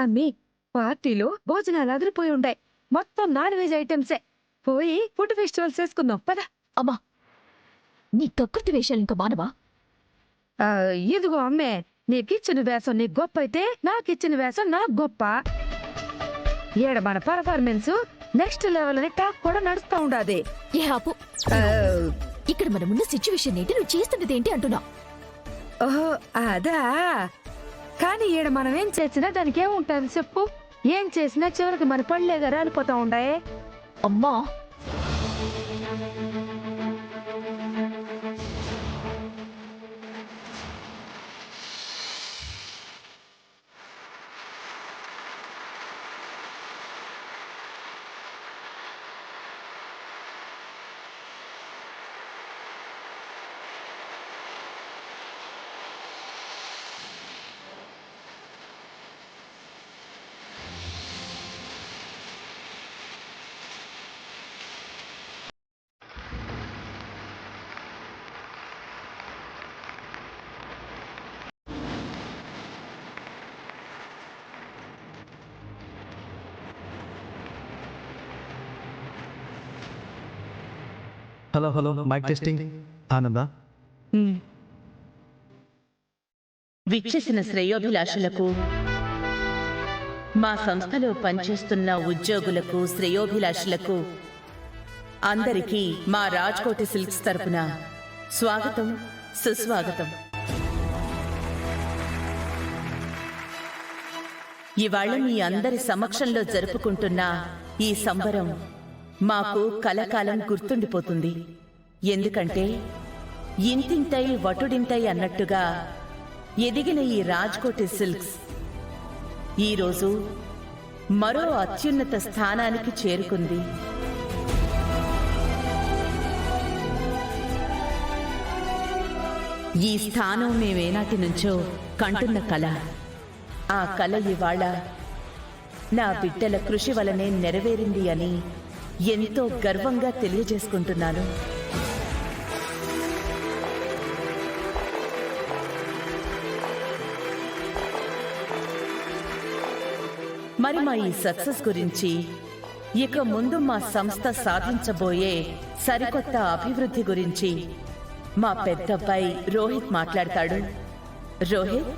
అమ్మి పార్టీలో భోజనాలు అదిరిపోయి ఉంటాయి. మొత్తం నాన్ వెజ్ ఐటమ్సే. పోయి ఫుడ్ ఫెస్టివల్స్ చేసుకుందాం పద. అమ్మా, నీ కక్కుర్తి వేషాలు ఇంకా మానవా? ఇదిగో అమ్మే, నీకిచ్చిన వేషం నీకు గొప్ప అయితే నాకిచ్చిన వేషం నాకు గొప్ప. ఏడ మన పర్ఫార్మెన్స్ నెక్స్ట్ లెవెల్ అని టాక్ కూడా నడుస్తూ ఉండాది. ఏ ఆపు, ఇక్కడ మనమున్న సిచ్యువేషన్ ఏంటి, నువ్వు చేస్తున్నది ఏంటి అంటున్నా? ఓహో అదా, కానీ ఈడ మనం ఏం చేసినా దానికి ఏముంటుంది చెప్పు? ఏం చేసినా చివరికి మన పళ్ళేగా రాలిపోతా ఉండాయే. అమ్మా, hello hello, mic testing. Ananda? విచ్చేసిన శ్రేయోభిలాషులకు, మా సంస్థలో పనిచేస్తున్న ఉద్యోగులకు, శ్రేయోభిలాషులకు అందరికీ మా రాజ్కోటి సిల్క్స్ తరపున స్వాగతం, సుస్వాగతం. ఇవాళ మీ అందరి సమక్షంలో జరుపుకుంటున్న ఈ సంబరం మాకు కలకాలం గుర్తుండిపోతుంది. ఎందుకంటే ఇంతింతై వటుడింతై అన్నట్టుగా ఎదిగిన ఈ రాజ్కోటి సిల్క్స్ ఈరోజు మరో అత్యున్నత స్థానానికి చేరుకుంది. ఈ స్థానం మేమేనాటి నుంచో కంటున్న కళ. ఆ కళ ఇవాళ నా బిడ్డల కృషి వలనే నెరవేరింది అని ఎంతో గర్వంగా తెలియజేసుకుంటున్నాను. మరి మా ఈ సక్సెస్ గురించి, ఇక ముందు మా సంస్థ సాధించబోయే సరికొత్త అభివృద్ధి గురించి మా పెద్దబ్బాయి రోహిత్ మాట్లాడతాడు. రోహిత్.